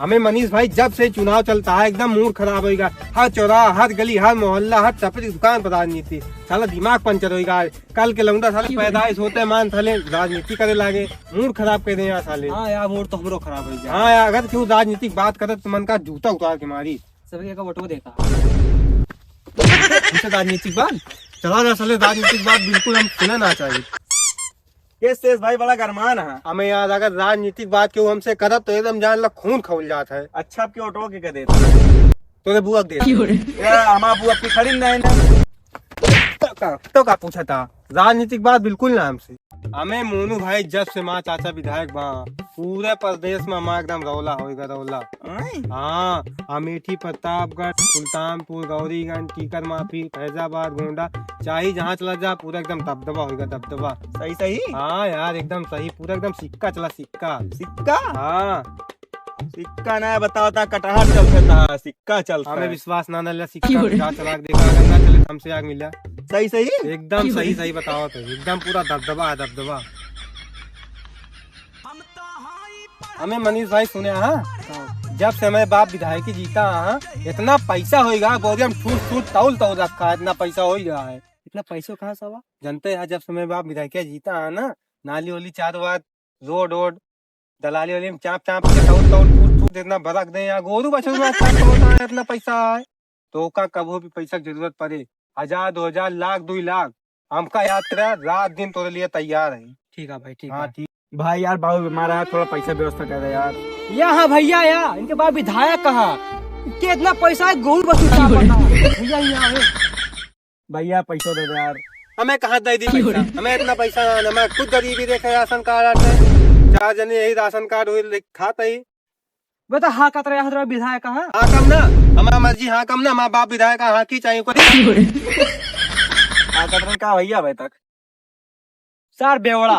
हमें मनीष भाई जब से चुनाव चलता है एकदम मूड खराब होगा। हर चौराहा, हर गली, हर मोहल्ला, हर टपरी दुकान पर राजनीति। साला दिमाग पंचर होगा। कल के लौंडा साले पैदाइश होते मान साले राजनीति करे लागे, मूड खराब कर दे यार साले। हाँ यार, मूड तो हमरो खराब हो गया। हाँ यार, अगर क्यों राजनीतिक बात करे तो मन का जूता उतार के मारी। सभी का वोटो देखा राजनीतिक बात चला ना साले, राजनीतिक बात बिल्कुल हम सुना ना चाहिए। शेष भाई बड़ा गरमान है। हमें यार अगर राजनीतिक बात क्यों हमसे करत तो एकदम जान ला खून खौल जाता है। अच्छा, आपकी ऑटो के देता तोरे बुआ दे हमारा बुआ की खरीद नहीं ना। तो का पूछा था, राजनीतिक बात बिल्कुल ना हमसे। हमें मोनू भाई जब से माँ चाचा विधायक बा पूरे प्रदेश में हमारा एकदम रौला होगा रौला। हाँ, अमेठी, प्रतापगढ़, सुल्तानपुर, गौरीगंज, टीकर माफी, फैजाबाद, गोंडा, चाहे जहाँ चला जा पूरा एकदम दबदबा होगा दबदबा। सही सही। हाँ यार एकदम सही, पूरा एकदम सिक्का चला सिक्का। सिक्का? हाँ सिक्का ना बताओ था, कटहर चलता था, सिक्का चलता। हमें विश्वास ना न सिक्का चला देखा, अगर ना चले हमसे आग मिला। सही सही एकदम सही सही बताओ तो एकदम पूरा दबदबा है दबदबा। हमें मनीष भाई सुने हाँ, जब से हमारे बाप विधायक जीता हाँ, इतना पैसा होगा बोरियम ठूस ठूस तौल तौल रखा है, इतना पैसा हो गया है। इतना पैसा कहाँ से हुआ? जनते हैं जब से हमारे बाप विधायक जीता है ना, नाली वाली चारों बार रोड वोड दलाली वाली में चाप चाप के तौल तौल ठूस ठूस इतना भरक दे यहाँ गोरू बछड़ू में इतना पैसा है तो का कभी भी पैसा की जरूरत पड़े 1000 2000 लाख 2 लाख हमका याद करा रात दिन तोरे लिए तैयार है। ठीक है भाई, ठीक हाँ है। ठीक। भाई यार बाबू बीमार है, थोड़ा पैसा व्यवस्था कर दे यार। यहाँ भैया यार, इनके बाद विधायक कहा कि इतना पैसा है गोल बस भैया यहाँ भैया पैसा दे दे यार। हमें कहाँ दे दी पैसा, हमें इतना पैसा ना, मैं खुद गरीबी देखे राशन कार्ड आते 4 जने यही राशन कार्ड हुई खाता ही। बता हाँ कतरा यहाँ विधायक कहा हाँ कम ना, हमारा मर्जी हाँ कम ना, हमारा बाप विधायक हाँ की चाहिए हाँ कतरा का भैया भाई तक सर बेवड़ा